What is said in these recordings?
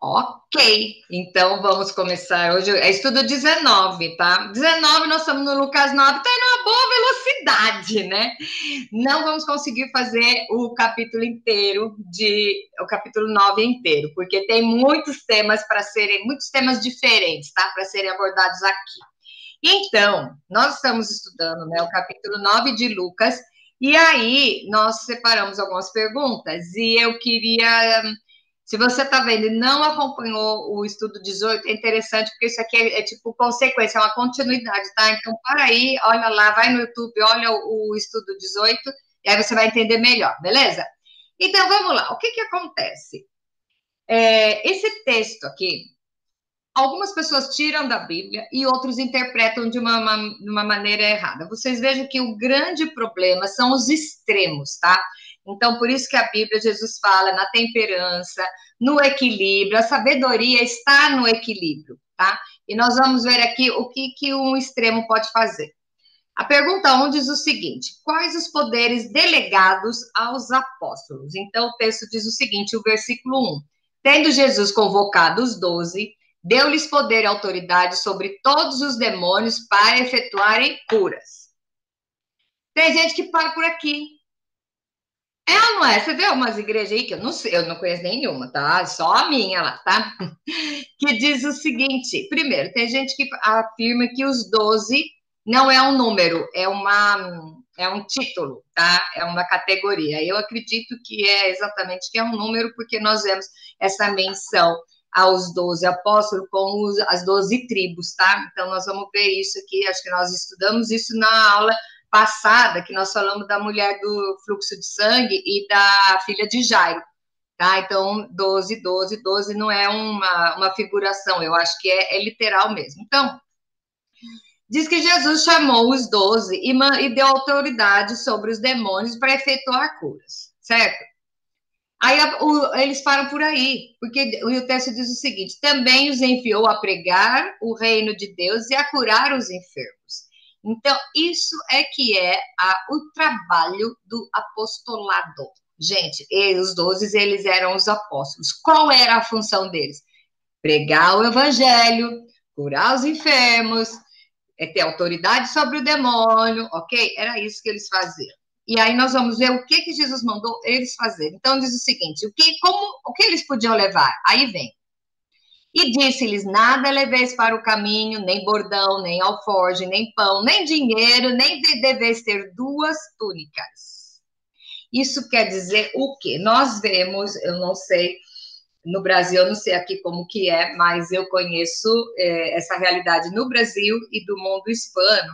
Ok, então vamos começar hoje. É estudo 19, tá? 19, nós estamos no Lucas 9, tá em uma boa velocidade, né? Não vamos conseguir fazer o capítulo inteiro, o capítulo 9 inteiro, porque tem muitos temas para serem, muitos temas diferentes, tá? Para serem abordados aqui. Então, nós estamos estudando, né, o capítulo 9 de Lucas, e aí nós separamos algumas perguntas, e eu queria. Se você está vendo e não acompanhou o estudo 18, é interessante, porque isso aqui é tipo consequência, é uma continuidade, tá? Então, para aí, olha lá, vai no YouTube, olha o estudo 18, e aí você vai entender melhor, beleza? Então, vamos lá. O que acontece? Esse texto aqui, algumas pessoas tiram da Bíblia e outros interpretam de uma maneira errada. Vocês vejam que o grande problema são os extremos, tá? Então, por isso que a Bíblia, Jesus fala na temperança, no equilíbrio, a sabedoria está no equilíbrio, tá? E nós vamos ver aqui o que um extremo pode fazer. A pergunta 1 diz o seguinte: quais os poderes delegados aos apóstolos? Então, o texto diz o seguinte, o versículo 1. Tendo Jesus convocado os 12, deu-lhes poder e autoridade sobre todos os demônios para efetuarem curas. Tem gente que para por aqui. É ou não é? Você vê umas igrejas aí que eu não sei, eu não conheço nenhuma, tá? Só a minha lá, tá? Que diz o seguinte: primeiro, tem gente que afirma que os 12 não é um número, é um título, tá? É uma categoria. Eu acredito que é exatamente que é um número, porque nós vemos essa menção aos 12 apóstolos com as 12 tribos, tá? Então, nós vamos ver isso aqui, acho que nós estudamos isso na aula passada, que nós falamos da mulher do fluxo de sangue e da filha de Jairo, tá? Então, 12, 12, 12 não é uma figuração, eu acho que é literal mesmo. Então, diz que Jesus chamou os 12 e deu autoridade sobre os demônios para efetuar curas, certo? Aí eles param por aí, porque o texto diz o seguinte: também os enviou a pregar o reino de Deus e a curar os enfermos. Então, isso é que é o trabalho do apostolado. Gente, os 12, eles eram os apóstolos. Qual era a função deles? Pregar o evangelho, curar os enfermos, ter autoridade sobre o demônio, ok? Era isso que eles faziam. E aí nós vamos ver o que Jesus mandou eles fazerem. Então diz o seguinte: o que eles podiam levar? Aí vem. E disse-lhes: nada leveis para o caminho, nem bordão, nem alforje, nem pão, nem dinheiro, nem deveis ter duas túnicas. Isso quer dizer o quê? Nós vemos, eu não sei, no Brasil, eu não sei aqui como que é, mas eu conheço essa realidade no Brasil e do mundo hispano.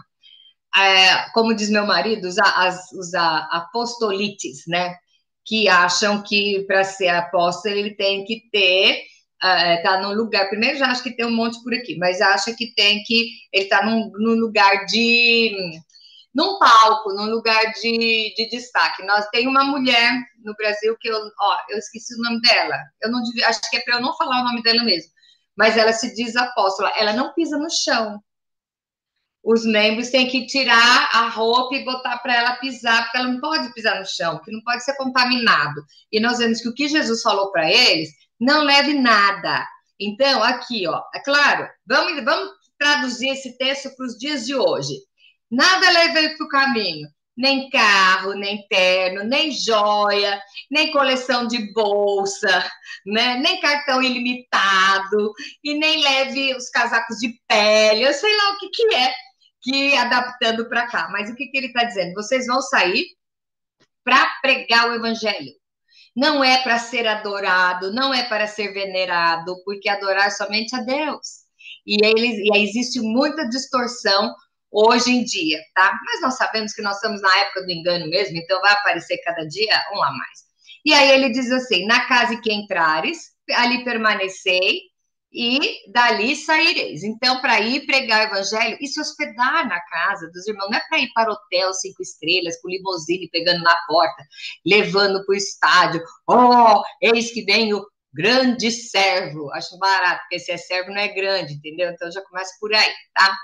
Como diz meu marido, os apostolites, né? Que acham que para ser apóstolo ele tem que ter, tá num lugar, primeiro já acho que tem um monte por aqui, mas acha que ele tá num lugar num palco, num lugar de destaque. Nós tem uma mulher no Brasil que eu esqueci o nome dela, eu não devia, acho que é para eu não falar o nome dela mesmo, mas ela se diz apóstola, ela não pisa no chão. Os membros têm que tirar a roupa e botar para ela pisar, porque ela não pode pisar no chão, porque não pode ser contaminado. E nós vemos que o que Jesus falou para eles, não leve nada. Então, aqui, ó, é claro, vamos traduzir esse texto para os dias de hoje. Nada leve para o caminho, nem carro, nem terno, nem joia, nem coleção de bolsa, né? Nem cartão ilimitado, e nem leve os casacos de pele, eu sei lá o que é, que adaptando para cá. Mas o que ele está dizendo? Vocês vão sair para pregar o evangelho. Não é para ser adorado, não é para ser venerado, porque adorar somente a Deus. E existe muita distorção hoje em dia, tá? Mas nós sabemos que nós estamos na época do engano mesmo, então vai aparecer cada dia um a mais. E aí ele diz assim: na casa em que entrares, ali permanecei, e dali saireis. Então, para ir pregar o evangelho e se hospedar na casa dos irmãos, não é para ir para hotel 5 estrelas, com limousine pegando na porta, levando para o estádio. Oh, eis que vem o grande servo. Acho barato, porque se é servo não é grande, entendeu? Então já começa por aí, tá?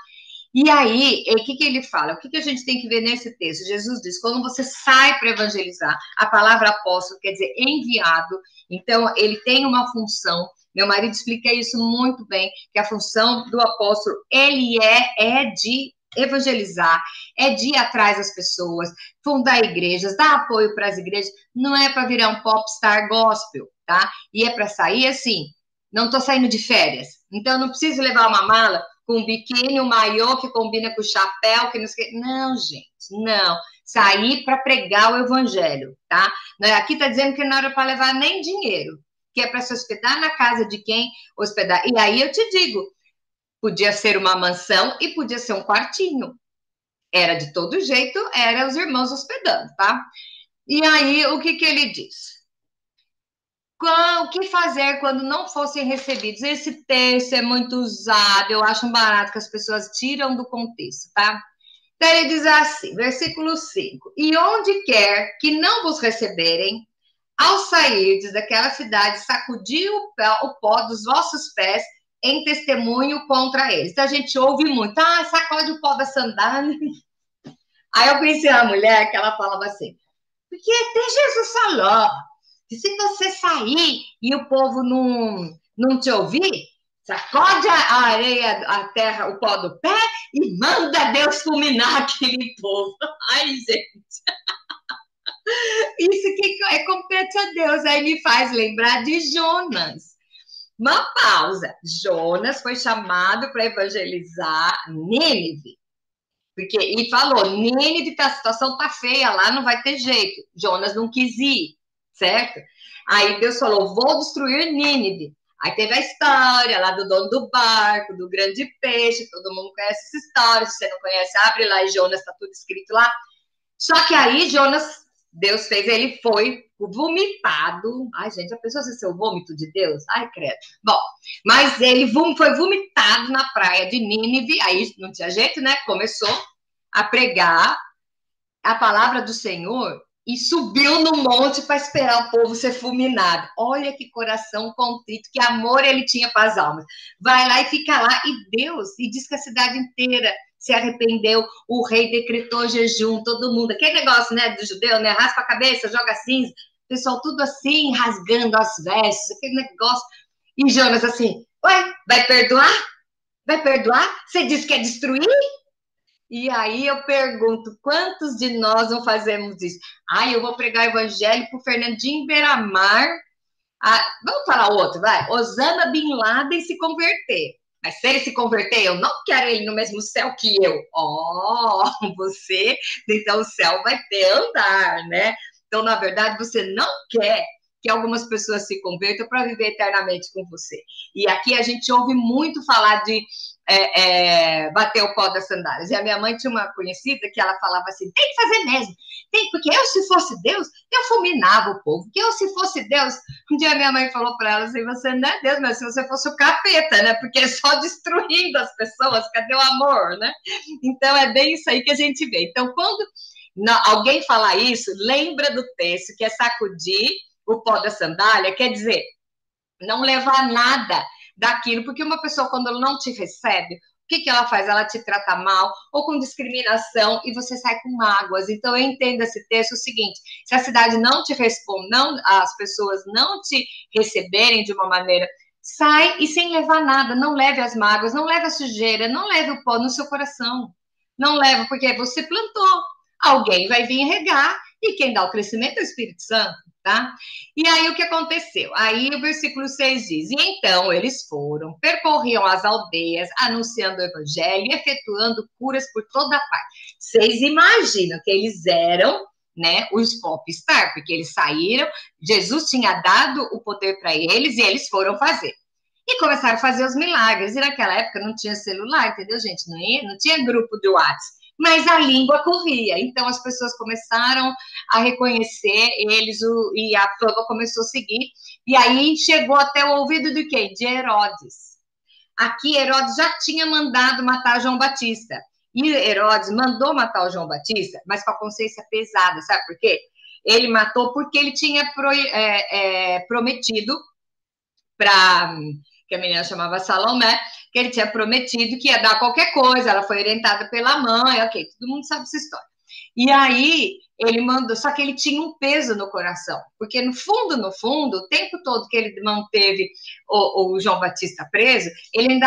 E aí, o que ele fala? O que a gente tem que ver nesse texto? Jesus diz, quando você sai para evangelizar, a palavra apóstolo quer dizer enviado, então ele tem uma função. Meu marido explica isso muito bem, que a função do apóstolo, ele é de evangelizar, é de ir atrás das pessoas, fundar igrejas, dar apoio para as igrejas, não é para virar um popstar gospel, tá? E é para sair assim, não estou saindo de férias, então não preciso levar uma mala com um biquíni, um maiô que combina com o chapéu, que não sei. Não, gente, não. Sair para pregar o evangelho, tá? Aqui está dizendo que não era para levar nem dinheiro, que é para se hospedar na casa de quem hospedar. E aí eu te digo, podia ser uma mansão e podia ser um quartinho. Era de todo jeito, era os irmãos hospedando, tá? E aí, o que ele diz? O que fazer quando não fossem recebidos? Esse texto é muito usado, eu acho um barato que as pessoas tiram do contexto, tá? Então ele diz assim, versículo 5: E onde quer que não vos receberem, ao sairdes daquela cidade, sacudi o pó dos vossos pés em testemunho contra eles. Então a gente ouve muito, sacode o pó da sandália. Aí eu conheci uma mulher que ela falava assim, porque até Jesus falou, que se você sair e o povo não te ouvir, sacode a areia, a terra, o pó do pé e manda Deus fulminar aquele povo. Ai, gente. Isso que é compete a Deus. Aí me faz lembrar de Jonas. Uma pausa. Jonas foi chamado para evangelizar Nínive. E falou, Nínive, a situação tá feia lá, não vai ter jeito. Jonas não quis ir, certo? Aí Deus falou, vou destruir Nínive. Aí teve a história lá do dono do barco, do grande peixe, todo mundo conhece essa história, se você não conhece, abre lá e Jonas, tá tudo escrito lá. Só que aí Jonas, Deus fez, ele foi vomitado. Ai, gente, a pessoa ser o vômito de Deus? Ai, credo. Bom, mas ele foi vomitado na praia de Nínive, aí não tinha jeito, né? Começou a pregar a palavra do Senhor e subiu no monte para esperar o povo ser fulminado. Olha que coração contrito, que amor ele tinha para as almas. Vai lá e fica lá, e Deus, e diz que a cidade inteira se arrependeu, o rei decretou jejum, todo mundo, aquele negócio, né, do judeu, né, raspa a cabeça, joga cinza, pessoal tudo assim, rasgando as vestes, aquele negócio, e Jonas assim, ué, vai perdoar? Vai perdoar? Você disse que é destruir? E aí eu pergunto, quantos de nós não fazemos isso? Eu vou pregar o evangelho para o Fernandinho Beiramar. Vamos falar outro, vai. Osama Bin Laden se converter. Mas se ele se converter, eu não quero ele no mesmo céu que eu. Você, então o céu vai ter andar, né? Então, na verdade, você não quer que algumas pessoas se convertam para viver eternamente com você. E aqui a gente ouve muito falar de bater o pó das sandálias. E a minha mãe tinha uma conhecida que ela falava assim, tem que fazer mesmo, porque eu, se fosse Deus, eu fulminava o povo, porque eu, se fosse Deus, um dia minha mãe falou para ela assim, você não é Deus, mas se você fosse o capeta, né, porque é só destruindo as pessoas, cadê o amor, né? Então é bem isso aí que a gente vê. Então quando alguém falar isso, lembra do texto, que é sacudir o pó da sandália, quer dizer, não levar nada daquilo, porque uma pessoa, quando ela não te recebe, o que ela faz? Ela te trata mal ou com discriminação e você sai com mágoas. Então, eu entendo esse texto o seguinte, se a cidade não te responde, as pessoas não te receberem de uma maneira, sai e sem levar nada, não leve as mágoas, não leve a sujeira, não leve o pó no seu coração. Não leva, porque você plantou. Alguém vai vir regar e quem dá o crescimento é o Espírito Santo. Tá? E aí o que aconteceu? Aí o versículo 6 diz, e então eles foram, percorriam as aldeias, anunciando o evangelho e efetuando curas por toda parte. Vocês imaginam que eles eram, né, os popstar, porque eles saíram, Jesus tinha dado o poder para eles e eles foram fazer. E começaram a fazer os milagres. E naquela época não tinha celular, entendeu, gente? Não tinha grupo de WhatsApp. Mas a língua corria. Então as pessoas começaram a reconhecer eles e a fama começou a seguir. E aí chegou até o ouvido de quem? De Herodes. Aqui Herodes já tinha mandado matar João Batista. E Herodes mandou matar o João Batista, mas com a consciência pesada, sabe por quê? Ele matou porque ele tinha prometido para que a menina chamava Salomé, que ele tinha prometido que ia dar qualquer coisa, ela foi orientada pela mãe, ok, todo mundo sabe essa história. E aí ele mandou, só que ele tinha um peso no coração, porque no fundo, o tempo todo que ele manteve o João Batista preso, ele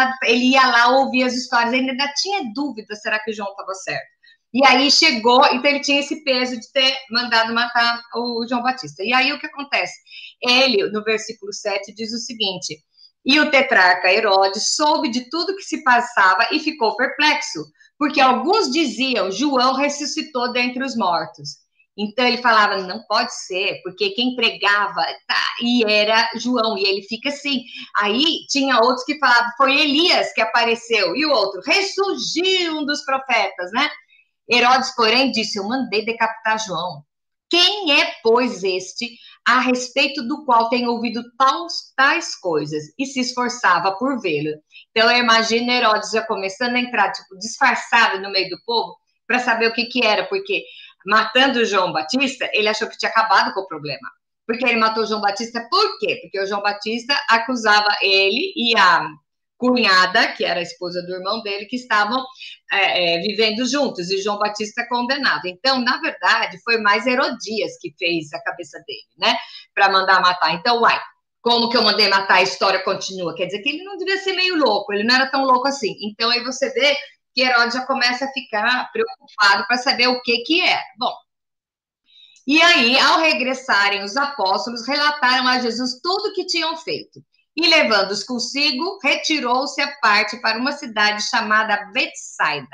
ia lá ouvir as histórias, ele ainda tinha dúvida, será que o João estava certo? E aí chegou, então ele tinha esse peso de ter mandado matar o João Batista. E aí o que acontece? Ele, no versículo 7, diz o seguinte: e o tetrarca Herodes soube de tudo que se passava e ficou perplexo, porque alguns diziam, João ressuscitou dentre os mortos. Então ele falava, não pode ser, porque quem pregava e era João, e ele fica assim. Aí tinha outros que falavam, foi Elias que apareceu, e o outro, ressurgiu um dos profetas, né? Herodes, porém, disse, eu mandei decapitar João. Quem é, pois, este, a respeito do qual tem ouvido tais coisas, e se esforçava por vê-lo? Então, eu imagino Herodes já começando a entrar, tipo, disfarçado no meio do povo, para saber o que era, porque matando o João Batista, ele achou que tinha acabado com o problema. Porque ele matou o João Batista, por quê? Porque o João Batista acusava ele e a cunhada, que era a esposa do irmão dele, que estavam vivendo juntos, e João Batista condenado. Então, na verdade, foi mais Herodias que fez a cabeça dele, né? Para mandar matar. Então, como que eu mandei matar? A história continua. Quer dizer que ele não devia ser meio louco, ele não era tão louco assim. Então, aí você vê que Herodes já começa a ficar preocupado para saber o que é. Bom, e aí, ao regressarem, os apóstolos relataram a Jesus tudo o que tinham feito. E, levando-os consigo, retirou-se à parte para uma cidade chamada Betsaida.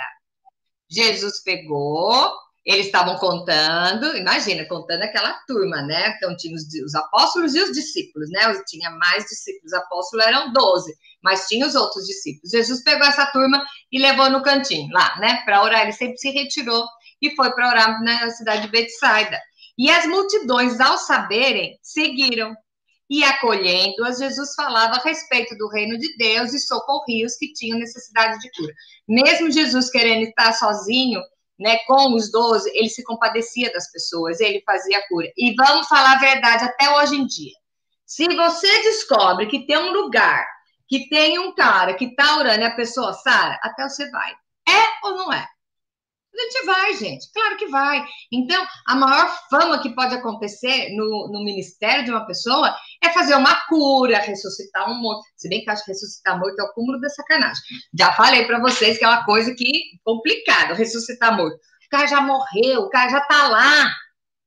Jesus pegou, eles estavam contando, imagina, contando aquela turma, né? Então, tinha os apóstolos e os discípulos, né? Tinha mais discípulos, os apóstolos eram 12, mas tinha os outros discípulos. Jesus pegou essa turma e levou no cantinho, lá, né? Para orar, ele sempre se retirou e foi para orar na cidade de Betsaida. E as multidões, ao saberem, seguiram. E acolhendo-as, Jesus falava a respeito do reino de Deus e socorria os que tinham necessidade de cura. Mesmo Jesus querendo estar sozinho, né, com os 12, ele se compadecia das pessoas, ele fazia a cura. E vamos falar a verdade, até hoje em dia. Se você descobre que tem um lugar, que tem um cara que está orando e a pessoa sara, até você vai. É ou não é? A gente vai, gente, claro que vai. Então, a maior fama que pode acontecer no ministério de uma pessoa é fazer uma cura, ressuscitar um morto. Se bem que eu acho que ressuscitar morto é o cúmulo da sacanagem. Já falei para vocês que é uma coisa que complicada, ressuscitar morto. O cara já morreu, o cara já tá lá.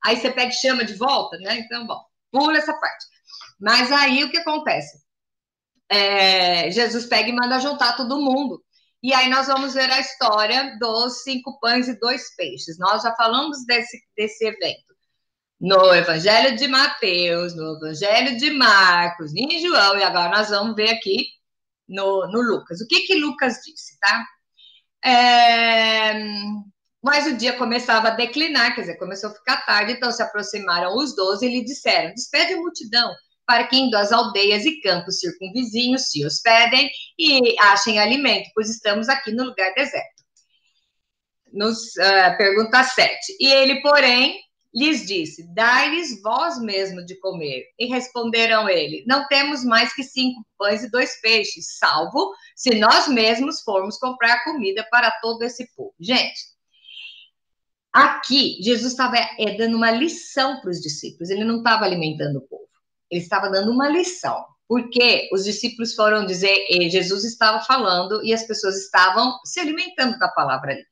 Aí você pega e chama de volta, né? Então, bom, pula essa parte. Mas aí o que acontece? Jesus pega e manda juntar todo mundo. E aí nós vamos ver a história dos 5 pães e 2 peixes. Nós já falamos desse evento no Evangelho de Mateus, no Evangelho de Marcos, em João, e agora nós vamos ver aqui no Lucas. O que Lucas disse, tá? Mas o dia começava a declinar, quer dizer, começou a ficar tarde, então se aproximaram os 12 e lhe disseram, despede a multidão, para que indo às aldeias e campos circunvizinhos se hospedem e achem alimento, pois estamos aqui no lugar deserto. Pergunta 7. E ele, porém, lhes disse, dai-lhes vós mesmo de comer. E responderam ele, não temos mais que 5 pães e 2 peixes, salvo se nós mesmos formos comprar comida para todo esse povo. Gente, aqui Jesus estava dando uma lição para os discípulos, ele não estava alimentando o povo. Ele estava dando uma lição, porque os discípulos foram dizer, Jesus estava falando e as pessoas estavam se alimentando da palavra ali.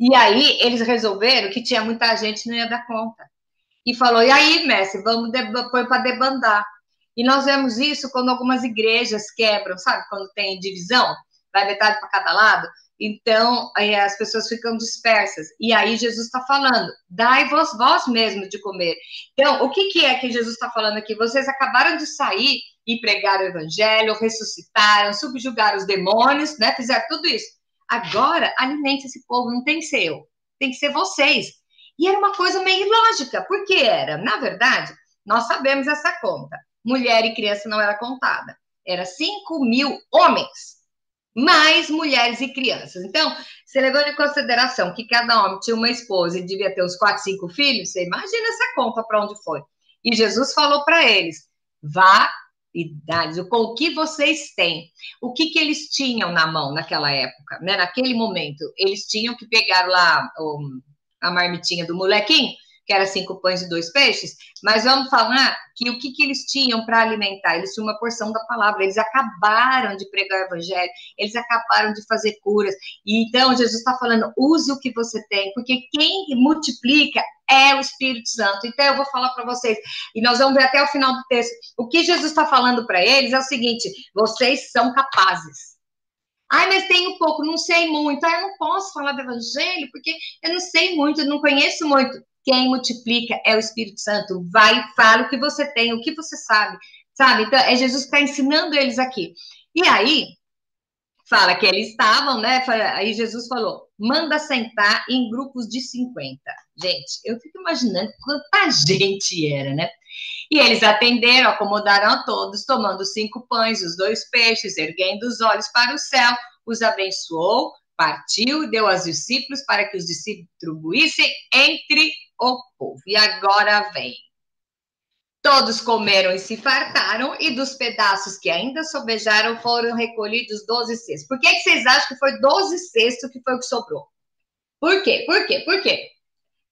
E aí eles resolveram que tinha muita gente que não ia dar conta. E falou, e aí, mestre, vamos pôr para debandar. E nós vemos isso quando algumas igrejas quebram, sabe? Quando tem divisão, vai metade para cada lado. Então, aí as pessoas ficam dispersas. E aí Jesus está falando, dai-vos vós mesmos de comer. Então, o que é que Jesus está falando aqui? Vocês acabaram de sair e pregar o evangelho, ressuscitaram, subjugaram os demônios, né? Fizeram tudo isso. Agora, alimente esse povo, não tem que ser eu, tem que ser vocês. E era uma coisa meio ilógica. Por que era? Na verdade, nós sabemos essa conta. Mulher e criança não era contada. Era 5.000 homens, mais mulheres e crianças. Então, você levando em consideração que cada homem tinha uma esposa e devia ter uns 4, 5 filhos, você imagina essa conta para onde foi. E Jesus falou para eles, vá com o que vocês têm. O que eles tinham na mão naquela época, né? Naquele momento, eles tinham que pegar lá a marmitinha do molequinho, que era 5 pães e 2 peixes, mas vamos falar que o que eles tinham para alimentar? Eles tinham uma porção da palavra, eles acabaram de pregar o evangelho, eles acabaram de fazer curas, e então Jesus está falando, use o que você tem, porque quem multiplica é o Espírito Santo. Então eu vou falar para vocês, e nós vamos ver até o final do texto, o que Jesus está falando para eles é o seguinte, vocês são capazes. Ai, mas tenho pouco, não sei muito. Ah, eu não posso falar do evangelho, porque eu não sei muito, eu não conheço muito. Quem multiplica é o Espírito Santo. Vai e fala o que você tem, o que você sabe. Sabe? Então, é Jesus que está ensinando eles aqui. E aí, fala que eles estavam, né? Aí Jesus falou: manda sentar em grupos de 50. Gente, eu fico imaginando quanta gente era, né? E eles atenderam, acomodaram a todos, tomando 5 pães, os 2 peixes, erguendo os olhos para o céu, os abençoou, partiu e deu aos discípulos para que os distribuíssem entre o povo. E agora vem. Todos comeram e se fartaram, e dos pedaços que ainda sobejaram foram recolhidos 12 cestos. Por que vocês acham que foi 12 cestos que foi o que sobrou? Por quê? Por quê? Por quê?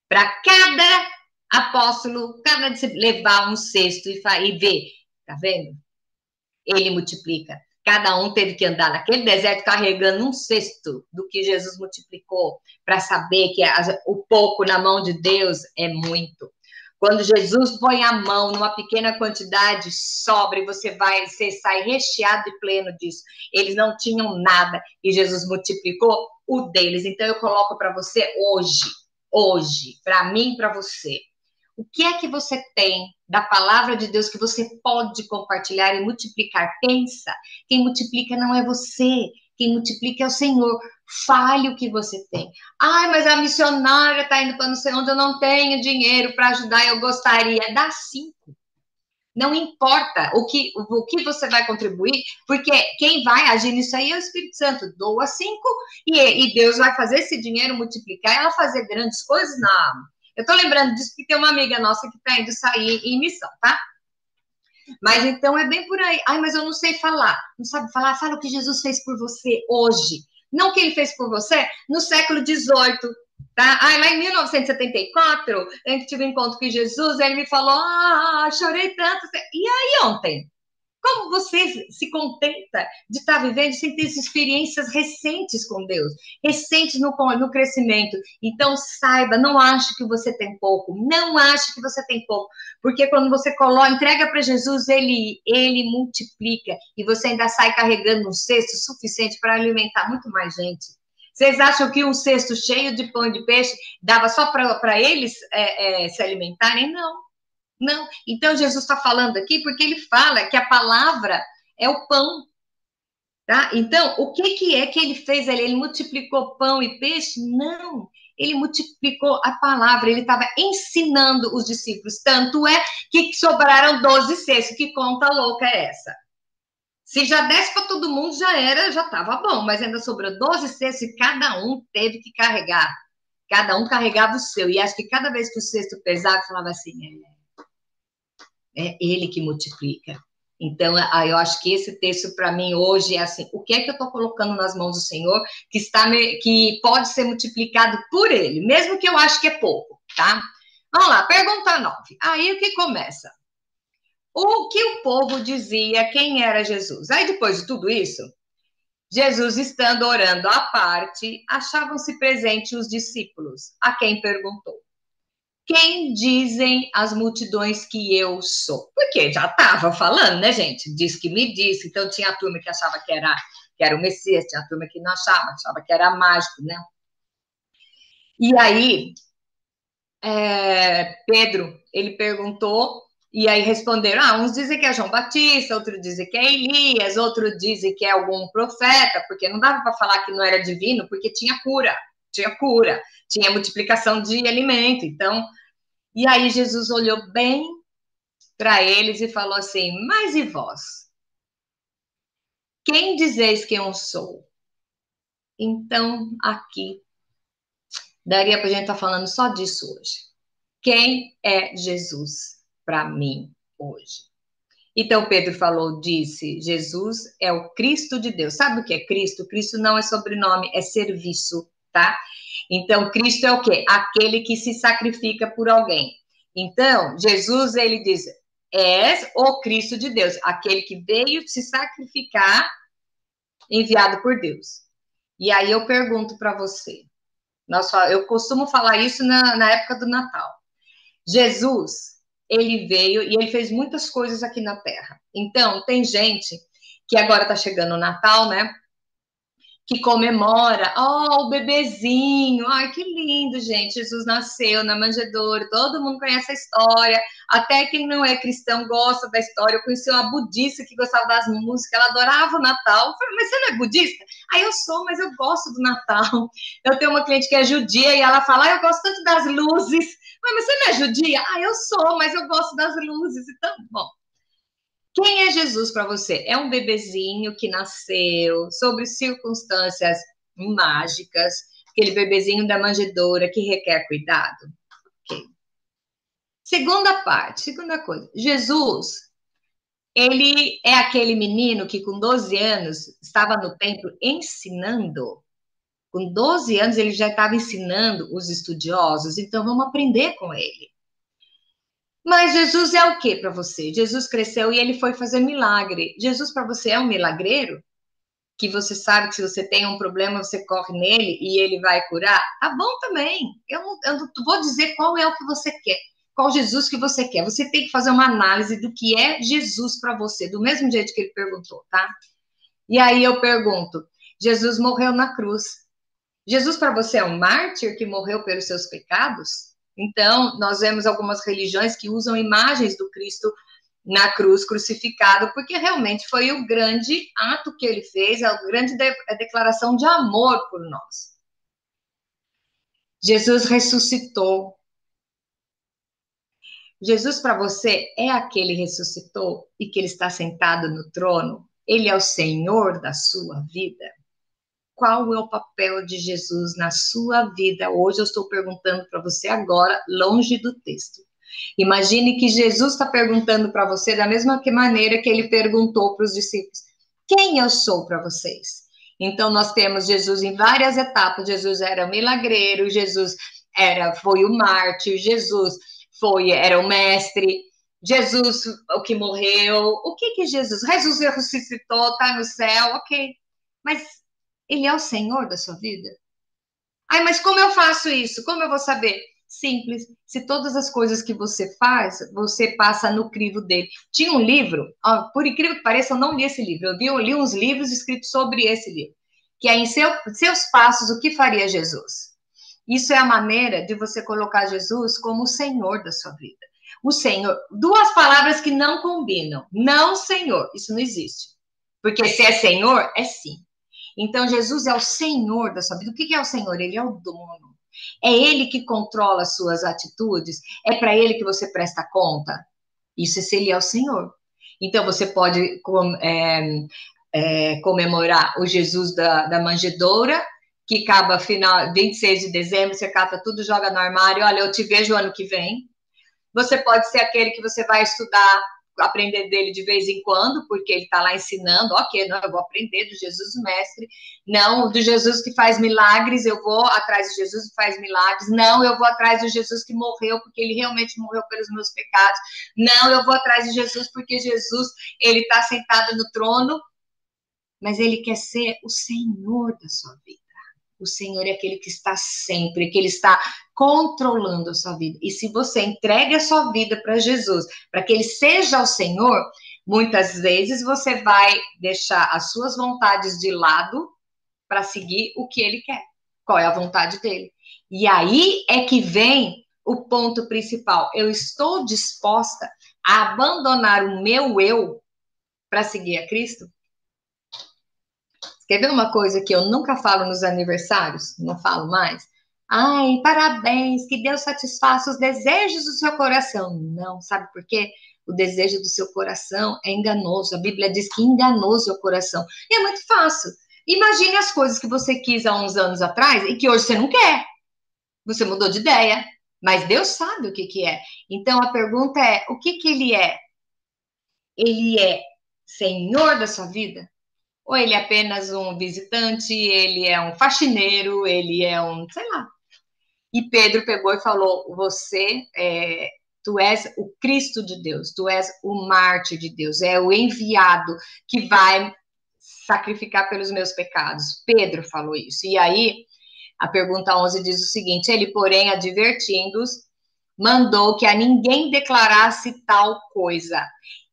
Para cada apóstolo, cada discípulo, levar um cesto e ver. Tá vendo? Ele multiplica. Cada um teve que andar naquele deserto carregando um cesto do que Jesus multiplicou, para saber que o pouco na mão de Deus é muito. Quando Jesus põe a mão numa pequena quantidade, sobra e você sai recheado e pleno disso. Eles não tinham nada e Jesus multiplicou o deles. Então eu coloco para você hoje, para mim e para você. O que é que você tem da palavra de Deus que você pode compartilhar e multiplicar? Pensa, quem multiplica não é você, quem multiplica é o Senhor. Fale o que você tem. Ai, mas a missionária está indo para não sei onde, eu não tenho dinheiro para ajudar, eu gostaria. Dá 5. Não importa o que você vai contribuir, porque quem vai agir nisso aí é o Espírito Santo. Doa 5 e Deus vai fazer esse dinheiro multiplicar, ela fazer grandes coisas na. Eu tô lembrando disso porque tem uma amiga nossa que tá indo sair em missão, tá? Mas então é bem por aí. Ai, mas eu não sei falar. Não sabe falar? Fala o que Jesus fez por você hoje. Não o que ele fez por você no século XVIII, tá? Ai, lá em 1974, eu tive um encontro com Jesus, ele me falou, chorei tanto. E aí ontem? Como você se contenta de estar vivendo sem ter essas experiências recentes com Deus, recentes no crescimento? Então, saiba, não ache que você tem pouco, não ache que você tem pouco, porque quando você coloca, entrega para Jesus, ele multiplica e você ainda sai carregando um cesto suficiente para alimentar muito mais gente. Vocês acham que um cesto cheio de pão e de peixe dava só para eles se alimentarem? Não. Não, então Jesus está falando aqui porque ele fala que a palavra é o pão, tá? Então, o que é que ele fez ali? Ele multiplicou pão e peixe? Não, ele multiplicou a palavra, ele estava ensinando os discípulos, tanto é que sobraram 12 cestos, que conta louca é essa? Se já desse para todo mundo, já estava bom, mas ainda sobrou 12 cestos e cada um teve que carregar, cada um carregava o seu, e acho que cada vez que o cesto pesava, falava assim, é ele que multiplica. Então, eu acho que esse texto para mim hoje é assim, o que é que eu estou colocando nas mãos do Senhor que pode ser multiplicado por ele, mesmo que eu acho que é pouco, tá? Vamos lá, pergunta 9. Aí o que começa? O que o povo dizia, quem era Jesus? Aí depois de tudo isso, Jesus estando orando à parte, achavam-se presentes os discípulos, a quem perguntou: quem dizem as multidões que eu sou? Porque já estava falando, né, gente? Diz que me disse. Então tinha a turma que achava que era o Messias, tinha a turma que não achava que era mágico, né? E aí, Pedro, ele perguntou, e aí responderam: uns dizem que é João Batista, outros dizem que é Elias, outros dizem que é algum profeta, porque não dava para falar que não era divino, porque tinha cura, tinha multiplicação de alimento. Então, e aí Jesus olhou bem para eles e falou assim: mas e vós? Quem dizeis que eu sou? Então, aqui, daria para a gente estar falando só disso hoje. Quem é Jesus para mim hoje? Então Pedro falou, disse, Jesus é o Cristo de Deus. Sabe o que é Cristo? Cristo não é sobrenome, é serviço, tá? Então Cristo é o quê? Aquele que se sacrifica por alguém. Então, Jesus, ele diz, és o Cristo de Deus, aquele que veio se sacrificar, enviado por Deus. E aí eu pergunto para você, eu costumo falar isso na época do Natal. Jesus, ele veio e ele fez muitas coisas aqui na Terra. Então, tem gente que agora está chegando o Natal, né? Que comemora, o bebezinho, ai que lindo, gente, Jesus nasceu na manjedoura, todo mundo conhece a história, até quem não é cristão gosta da história. Eu conheci uma budista que gostava das músicas, ela adorava o Natal. Eu falei, mas você não é budista? Aí eu sou, mas eu gosto do Natal. Eu tenho uma cliente que é judia e ela fala, eu gosto tanto das luzes. Mas você não é judia? Eu sou, mas eu gosto das luzes. Então, bom, quem é Jesus para você? É um bebezinho que nasceu sob circunstâncias mágicas, aquele bebezinho da manjedoura que requer cuidado. Okay. Segunda coisa, Jesus, ele é aquele menino que com 12 anos estava no templo ensinando. Com 12 anos ele já estava ensinando os estudiosos, então vamos aprender com ele. Mas Jesus é o que para você? Jesus cresceu e ele foi fazer milagre. Jesus para você é um milagreiro? Que você sabe que se você tem um problema, você corre nele e ele vai curar? Tá bom também. Eu não vou dizer qual é o que você quer, qual Jesus que você quer. Você tem que fazer uma análise do que é Jesus para você, do mesmo jeito que ele perguntou, tá? E aí eu pergunto, Jesus morreu na cruz. Jesus para você é um mártir que morreu pelos seus pecados? Então, nós vemos algumas religiões que usam imagens do Cristo na cruz crucificado, porque realmente foi o grande ato que ele fez, a grande declaração de amor por nós. Jesus ressuscitou. Jesus para você é aquele que ressuscitou e que ele está sentado no trono? Ele é o Senhor da sua vida? Qual é o papel de Jesus na sua vida? Hoje eu estou perguntando para você agora, longe do texto. Imagine que Jesus está perguntando para você da mesma maneira que ele perguntou para os discípulos: quem eu sou para vocês? Então nós temos Jesus em várias etapas. Jesus era o milagreiro, Jesus foi o mártir, Jesus era o mestre, Jesus o que morreu. O que Jesus? Jesus ressuscitou, está no céu, ok. Mas ele é o Senhor da sua vida? Ai, mas como eu faço isso? Como eu vou saber? Simples. Se todas as coisas que você faz, você passa no crivo dele. Tinha um livro, por incrível que pareça, eu não li esse livro. Eu li uns livros escritos sobre esse livro, que é em seus passos, o que faria Jesus? Isso é a maneira de você colocar Jesus como o Senhor da sua vida. O Senhor, duas palavras que não combinam. Não Senhor, isso não existe. Porque se é Senhor, é sim. Então, Jesus é o Senhor da sua vida. O que é o Senhor? Ele é o dono. É Ele que controla as suas atitudes. É para Ele que você presta conta. Isso é se Ele é o Senhor. Então, você pode comemorar o Jesus da manjedoura, que acaba final 26 de dezembro, você cata tudo, joga no armário. Olha, eu te vejo ano que vem. Você pode ser aquele que você vai estudar, aprender dele de vez em quando, porque ele está lá ensinando, ok, não, eu vou aprender do Jesus Mestre, não, do Jesus que faz milagres, eu vou atrás de Jesus que faz milagres, não, eu vou atrás do Jesus que morreu, porque ele realmente morreu pelos meus pecados, não, eu vou atrás de Jesus porque Jesus, ele está sentado no trono, mas ele quer ser o Senhor da sua vida. O Senhor é aquele que está sempre, que Ele está controlando a sua vida. E se você entrega a sua vida para Jesus, para que Ele seja o Senhor, muitas vezes você vai deixar as suas vontades de lado para seguir o que Ele quer. Qual é a vontade dele? E aí é que vem o ponto principal. Eu estou disposta a abandonar o meu eu para seguir a Cristo? Quer ver uma coisa que eu nunca falo nos aniversários? Não falo mais. Ai, parabéns, que Deus satisfaça os desejos do seu coração. Não, sabe por quê? O desejo do seu coração é enganoso. A Bíblia diz que enganoso é o coração. E é muito fácil. Imagine as coisas que você quis há uns anos atrás e que hoje você não quer. Você mudou de ideia, mas Deus sabe o que é. Então a pergunta é: o que ele é? ele é senhor da sua vida? Ou ele é apenas um visitante, ele é um faxineiro, ele é um, sei lá. E Pedro pegou e falou, tu és o Cristo de Deus, tu és o mártir de Deus, é o enviado que vai sacrificar pelos meus pecados. Pedro falou isso. E aí, a pergunta 11 diz o seguinte, ele, porém, advertindo-os, mandou que a ninguém declarasse tal coisa.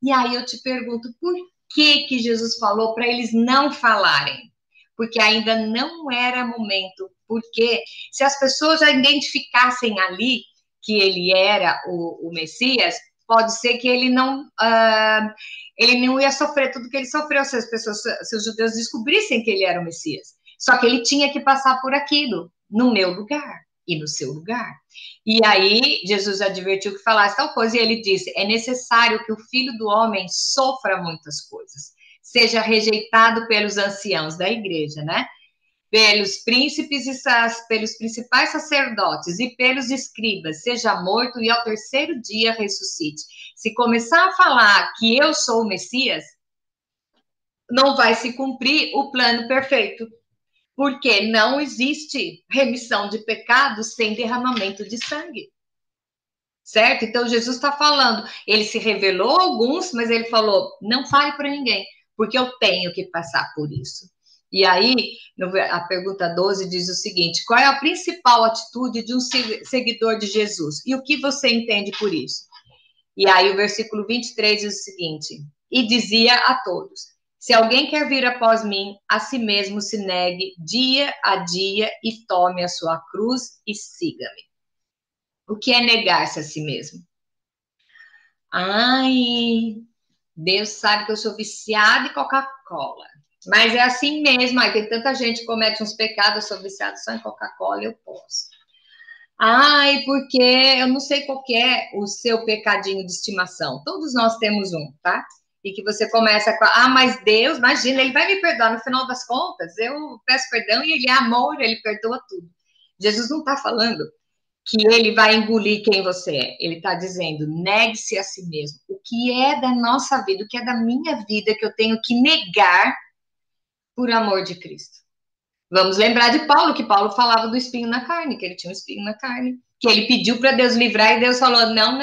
E aí eu te pergunto, por que Jesus falou para eles não falarem? Porque ainda não era momento. Porque se as pessoas já identificassem ali que ele era o Messias, pode ser que ele não ia sofrer tudo que ele sofreu se os judeus descobrissem que ele era o Messias. Só que ele tinha que passar por aquilo, no meu lugar e no seu lugar. E aí, Jesus advertiu que falasse tal coisa, e ele disse, é necessário que o Filho do Homem sofra muitas coisas, seja rejeitado pelos anciãos da igreja, né? Pelos príncipes e pelos principais sacerdotes e pelos escribas, seja morto e ao terceiro dia ressuscite. Se começar a falar que eu sou o Messias, não vai se cumprir o plano perfeito. Porque não existe remissão de pecados sem derramamento de sangue. Certo? Então, Jesus está falando, ele se revelou a alguns, mas ele falou, não fale para ninguém, porque eu tenho que passar por isso. E aí, a pergunta 12 diz o seguinte, qual é a principal atitude de um seguidor de Jesus? E o que você entende por isso? E aí, o versículo 23 diz o seguinte, e dizia a todos, se alguém quer vir após mim, a si mesmo se negue dia a dia e tome a sua cruz e siga-me. O que é negar-se a si mesmo? Ai, Deus sabe que eu sou viciada em Coca-Cola. Mas é assim mesmo, aí tem tanta gente que comete uns pecados, eu sou viciada só em Coca-Cola, eu posso. Ai, porque eu não sei qual que é o seu pecadinho de estimação. Todos nós temos um, tá? E que você começa com, mas Deus, imagina, ele vai me perdoar. No final das contas, eu peço perdão e ele é amor, ele perdoa tudo. Jesus não está falando que ele vai engolir quem você é. Ele está dizendo, negue-se a si mesmo. O que é da nossa vida, o que é da minha vida que eu tenho que negar por amor de Cristo. Vamos lembrar de Paulo, que Paulo falava do espinho na carne, que ele tinha um espinho na carne, que ele pediu para Deus livrar e Deus falou, não,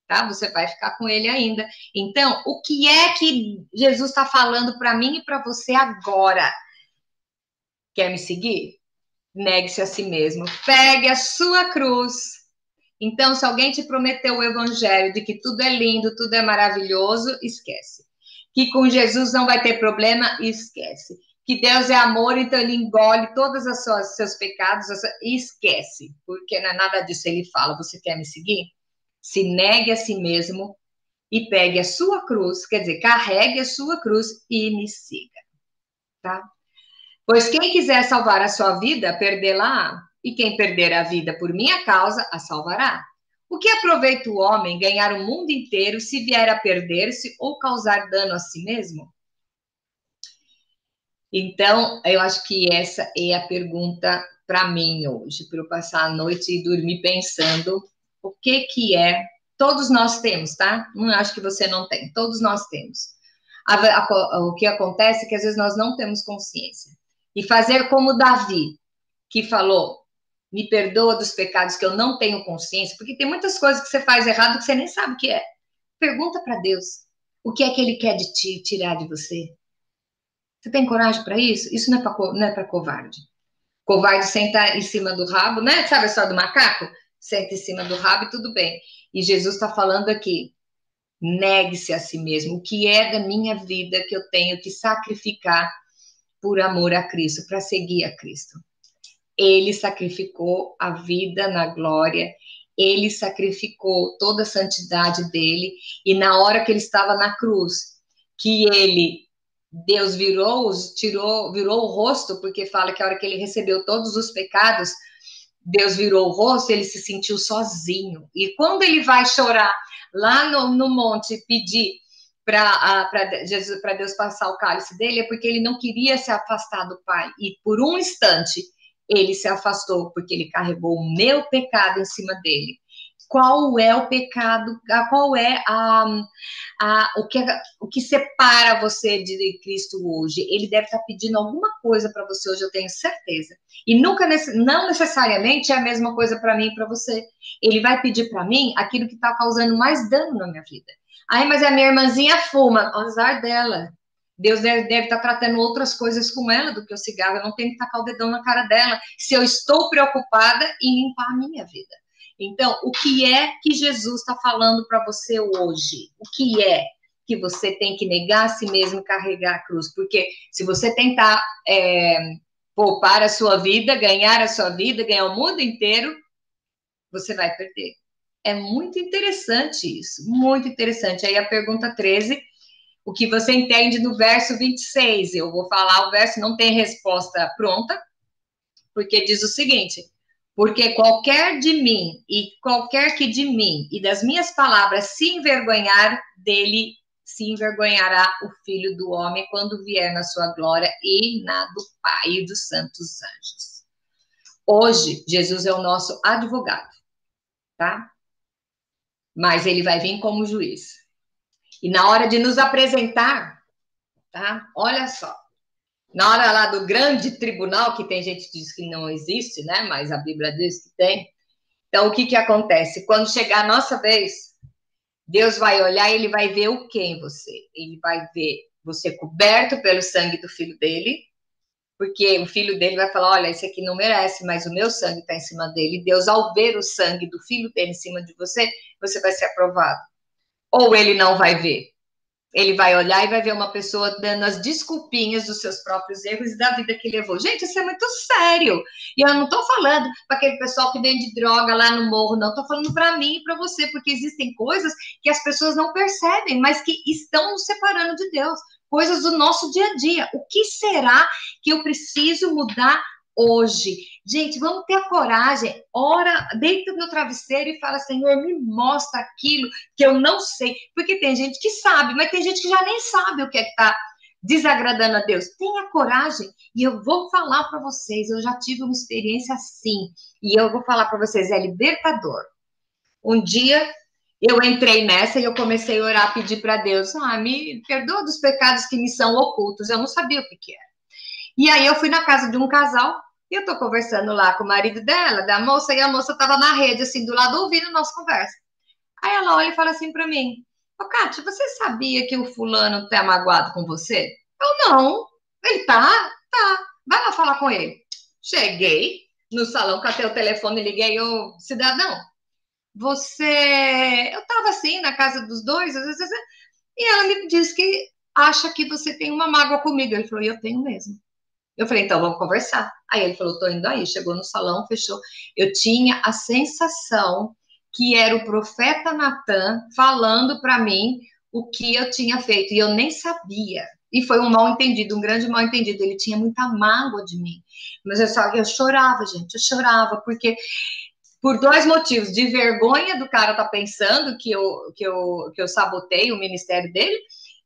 tá? Você vai ficar com ele ainda. Então, o que é que Jesus está falando para mim e para você agora? Quer me seguir? Negue-se a si mesmo. Pegue a sua cruz. Então, se alguém te prometeu o evangelho de que tudo é lindo, tudo é maravilhoso, esquece. Que com Jesus não vai ter problema, esquece. Que Deus é amor, então ele engole todos os seus pecados, esquece. Porque não é nada disso. Ele fala, você quer me seguir? Se negue a si mesmo e pegue a sua cruz, quer dizer, carregue a sua cruz e me siga, tá? Pois quem quiser salvar a sua vida, perdê-la, e quem perder a vida por minha causa, a salvará. O que aproveita o homem ganhar o mundo inteiro se vier a perder-se ou causar dano a si mesmo? Então, eu acho que essa é a pergunta para mim hoje, para eu passar a noite e dormir pensando o que é. Todos nós temos, tá? Não acho que você não tem, todos nós temos. O que acontece é que às vezes nós não temos consciência. E fazer como Davi, que falou, me perdoa dos pecados que eu não tenho consciência, porque tem muitas coisas que você faz errado que você nem sabe o que é. Pergunta para Deus, o que é que ele quer de ti, tirar de você? Você tem coragem para isso? Isso não é para covarde. Covarde senta em cima do rabo, né? Sabe a história do macaco? Senta em cima do rabo e tudo bem. E Jesus está falando aqui, negue-se a si mesmo. O que é da minha vida que eu tenho que sacrificar por amor a Cristo, para seguir a Cristo? Ele sacrificou a vida na glória, ele sacrificou toda a santidade dele, e na hora que ele estava na cruz, que Deus virou o rosto, porque fala que a hora que ele recebeu todos os pecados, Deus virou o rosto, ele se sentiu sozinho. E quando ele vai chorar lá no monte, pedir para Deus passar o cálice dele, é porque ele não queria se afastar do Pai. E por um instante, ele se afastou, porque ele carregou o meu pecado em cima dele. qual é o pecado, qual é o que separa você de Cristo hoje. Ele deve estar pedindo alguma coisa para você hoje, eu tenho certeza. E nunca, não necessariamente é a mesma coisa para mim e para você. Ele vai pedir para mim aquilo que está causando mais dano na minha vida. Ai, mas a minha irmãzinha fuma, azar dela. Deus deve estar tratando outras coisas com ela do que o cigarro. Eu não tenho que tacar o dedão na cara dela se eu estou preocupada em limpar a minha vida. Então, o que é que Jesus está falando para você hoje? O que é que você tem que negar a si mesmo e carregar a cruz? Porque se você tentar poupar a sua vida, ganhar o mundo inteiro, você vai perder. É muito interessante isso, muito interessante. Aí a pergunta 13, o que você entende no verso 26? Eu vou falar o verso, não tem resposta pronta, porque diz o seguinte: porque qualquer de mim e das minhas palavras se envergonhar, dele se envergonhará o Filho do Homem quando vier na sua glória e na do Pai e dos santos anjos. Hoje, Jesus é o nosso advogado, tá? Mas ele vai vir como juiz. E na hora de nos apresentar, tá? Olha só. Na hora lá do grande tribunal, que tem gente que diz que não existe, né? Mas a Bíblia diz que tem. Então, o que acontece? Quando chegar a nossa vez, Deus vai olhar e ele vai ver o que em você? Ele vai ver você coberto pelo sangue do filho dele, porque o filho dele vai falar, olha, esse aqui não merece, mas o meu sangue está em cima dele. E Deus, ao ver o sangue do filho dele em cima de você, você vai ser aprovado. Ou ele não vai ver. Ele vai olhar e vai ver uma pessoa dando as desculpinhas dos seus próprios erros e da vida que levou. Gente, isso é muito sério. E eu não estou falando para aquele pessoal que vende droga lá no morro, não. Estou falando para mim e para você, porque existem coisas que as pessoas não percebem, mas que estão nos separando de Deus. Coisas do nosso dia a dia. O que será que eu preciso mudar hoje? Gente, vamos ter a coragem. Ora, deita no travesseiro e fala, Senhor, me mostra aquilo que eu não sei. Porque tem gente que sabe, mas tem gente que já nem sabe o que é que está desagradando a Deus. Tenha coragem. E eu vou falar para vocês, eu já tive uma experiência assim. E eu vou falar para vocês, é libertador. Um dia eu entrei nessa e eu comecei a orar, pedir para Deus, me perdoa dos pecados que me são ocultos. Eu não sabia o que era. E aí eu fui na casa de um casal, e eu tô conversando lá com o marido dela, da moça, e a moça tava na rede, assim, do lado, ouvindo a nossa conversa. Aí ela olha e fala assim pra mim, ô, Kátia, você sabia que o fulano tá magoado com você? Eu, não. Ele tá? Tá. Vai lá falar com ele. Cheguei no salão, catei o telefone e liguei, ô, cidadão, você... Eu tava assim, na casa dos dois, às vezes, e ela me disse que acha que você tem uma mágoa comigo. Ele falou, eu tenho mesmo. Eu falei, então vamos conversar. Aí ele falou, tô indo aí. Chegou no salão, fechou. Eu tinha a sensação que era o profeta Natan falando para mim o que eu tinha feito. E eu nem sabia. E foi um mal entendido, um grande mal entendido. Ele tinha muita mágoa de mim. Mas eu chorava, gente. Eu chorava, porque por dois motivos. De vergonha do cara tá pensando que eu sabotei o ministério dele.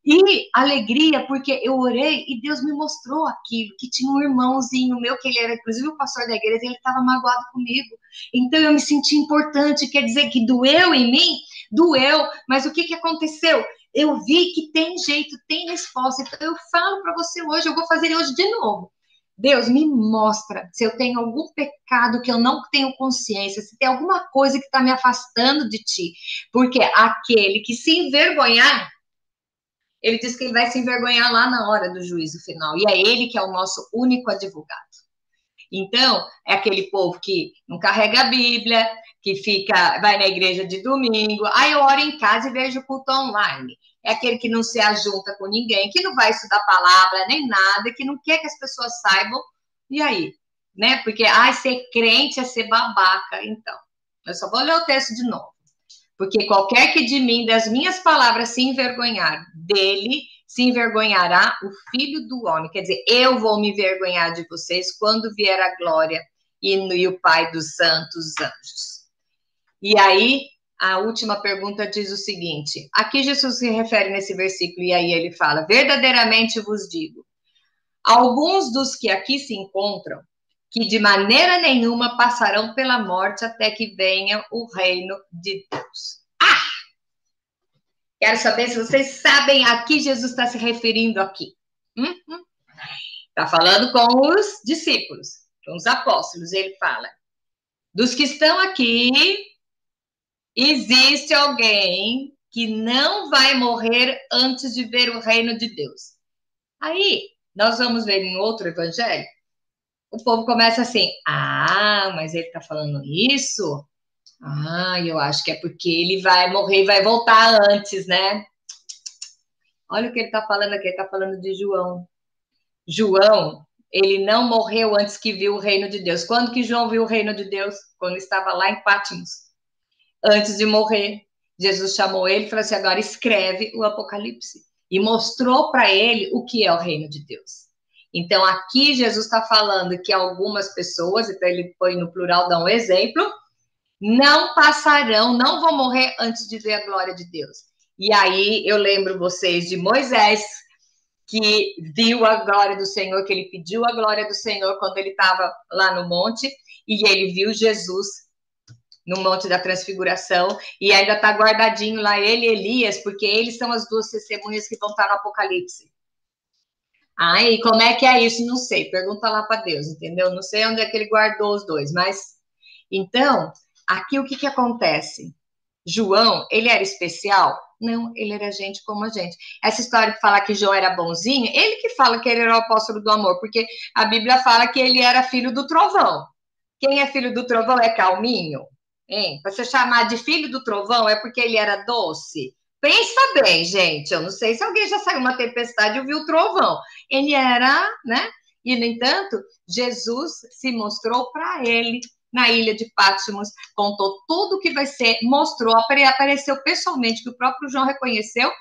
E alegria, porque eu orei e Deus me mostrou aquilo, que tinha um irmãozinho meu, que ele era inclusive o pastor da igreja, e ele estava magoado comigo. Então eu me senti importante, quer dizer que doeu em mim? Doeu, mas o que aconteceu? Eu vi que tem jeito, tem resposta. Então eu falo para você hoje, eu vou fazer hoje de novo. Deus, me mostra se eu tenho algum pecado que eu não tenho consciência, se tem alguma coisa que está me afastando de ti. Porque aquele que se envergonhar, ele diz que ele vai se envergonhar lá na hora do juízo final. E é ele que é o nosso único advogado. Então, é aquele povo que não carrega a Bíblia, que vai na igreja de domingo. Aí eu oro em casa e vejo o culto online. É aquele que não se ajunta com ninguém, que não vai estudar palavra nem nada, que não quer que as pessoas saibam. E aí? Né? Porque, ser crente é ser babaca. Então, eu só vou ler o texto de novo. Porque qualquer que de mim, das minhas palavras, se envergonhar, dele se envergonhará o Filho do Homem. Quer dizer, eu vou me envergonhar de vocês quando vier a glória e o Pai dos santos anjos. E aí, a última pergunta diz o seguinte, aqui Jesus se refere nesse versículo, e aí ele fala, verdadeiramente vos digo, alguns dos que aqui se encontram que de maneira nenhuma passarão pela morte até que venha o reino de Deus. Quero saber se vocês sabem a que Jesus está se referindo aqui. Está falando com os discípulos, com os apóstolos. Ele fala: dos que estão aqui, existe alguém que não vai morrer antes de ver o reino de Deus. Aí, nós vamos ver em outro evangelho, o povo começa assim: ah, mas ele está falando isso? Ah, eu acho que é porque ele vai morrer e vai voltar antes, né? Olha o que ele está falando aqui, ele está falando de João. João, ele não morreu antes que viu o reino de Deus. Quando que João viu o reino de Deus? Quando estava lá em Patmos. Antes de morrer, Jesus chamou ele e falou assim: agora escreve o Apocalipse. E mostrou para ele o que é o reino de Deus. Então, aqui Jesus está falando que algumas pessoas, então ele põe no plural, dá um exemplo, não passarão, não vão morrer antes de ver a glória de Deus. E aí eu lembro vocês de Moisés, que viu a glória do Senhor, que ele pediu a glória do Senhor quando ele estava lá no monte, e ele viu Jesus no Monte da Transfiguração, e ainda está guardadinho lá ele e Elias, porque eles são as duas testemunhas que vão estar no Apocalipse. Aí, como é que é isso? Não sei, pergunta lá para Deus, entendeu? Não sei onde é que ele guardou os dois, mas... Então, aqui o que acontece? João, ele era especial? Não, ele era gente como a gente. Essa história de falar que João era bonzinho, ele que fala que ele era o apóstolo do amor, porque a Bíblia fala que ele era filho do trovão. Quem é filho do trovão é calminho, hein? Para você chamar de filho do trovão é porque ele era doce. Pensa bem, gente. Eu não sei se alguém já saiu uma tempestade e viu o trovão. Ele era, né? E, no entanto, Jesus se mostrou para ele na ilha de Patmos, contou tudo o que vai ser, mostrou, apareceu pessoalmente, que o próprio João reconheceu,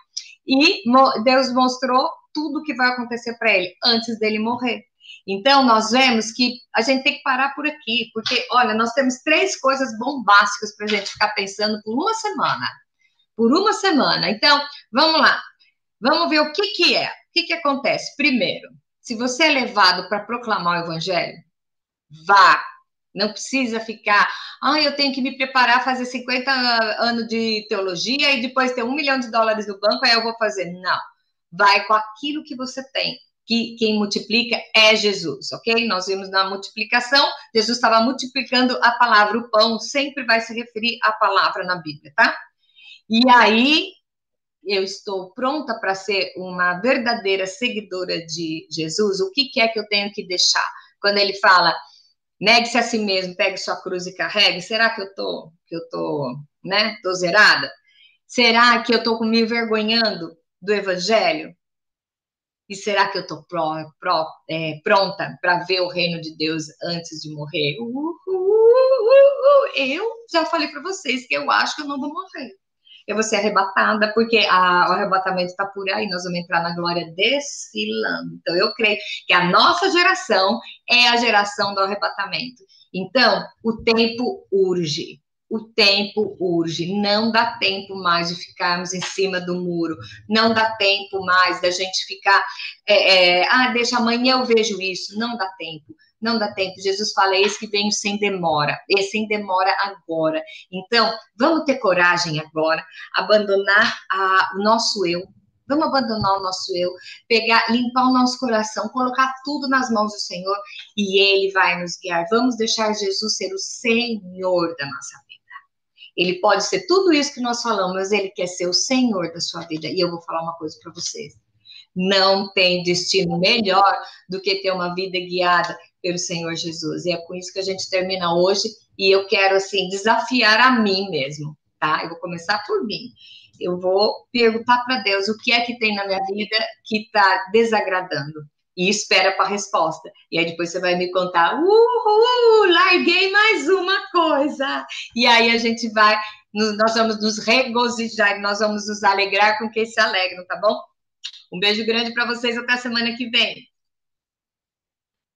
e Deus mostrou tudo o que vai acontecer para ele antes dele morrer. Então, nós vemos que a gente tem que parar por aqui, porque, olha, nós temos 3 coisas bombásticas para a gente ficar pensando por uma semana. Por uma semana. Então, vamos lá. Vamos ver o que é. O que acontece? Primeiro, se você é levado para proclamar o evangelho, vá. Não precisa ficar, eu tenho que me preparar, fazer 50 anos de teologia e depois ter $1 milhão no banco, aí eu vou fazer. Não. Vai com aquilo que você tem. Que quem multiplica é Jesus, ok? Nós vimos na multiplicação, Jesus estava multiplicando a palavra, o pão sempre vai se referir à palavra na Bíblia, tá? E aí, eu estou pronta para ser uma verdadeira seguidora de Jesus, o que é que eu tenho que deixar? Quando ele fala, negue-se a si mesmo, pegue sua cruz e carregue, será que eu tô, né, tô zerada? Será que eu tô me envergonhando do evangelho? E será que eu tô pronta para ver o reino de Deus antes de morrer? Eu já falei para vocês que eu acho que eu não vou morrer. Eu vou ser arrebatada, porque o arrebatamento está por aí, nós vamos entrar na glória desfilando. Então, eu creio que a nossa geração é a geração do arrebatamento. Então, o tempo urge. O tempo urge. Não dá tempo mais de ficarmos em cima do muro. Não dá tempo mais da gente ficar... deixa amanhã eu vejo isso. Não dá tempo. Não dá tempo. Jesus fala, eis que venho sem demora. E sem demora agora. Então, vamos ter coragem agora, abandonar o nosso eu. Vamos abandonar o nosso eu, limpar o nosso coração, colocar tudo nas mãos do Senhor e Ele vai nos guiar. Vamos deixar Jesus ser o Senhor da nossa vida. Ele pode ser tudo isso que nós falamos, mas Ele quer ser o Senhor da sua vida. E eu vou falar uma coisa para vocês. Não tem destino melhor do que ter uma vida guiada pelo Senhor Jesus. E é com isso que a gente termina hoje. E eu quero, assim, desafiar a mim mesmo, tá? Eu vou começar por mim. Eu vou perguntar para Deus o que é que tem na minha vida que está desagradando. E espera para a resposta. E aí depois você vai me contar, larguei mais uma coisa. E aí a gente vai, nós vamos nos regozijar, nós vamos nos alegrar com quem se alegram, tá bom? Um beijo grande para vocês, até a semana que vem.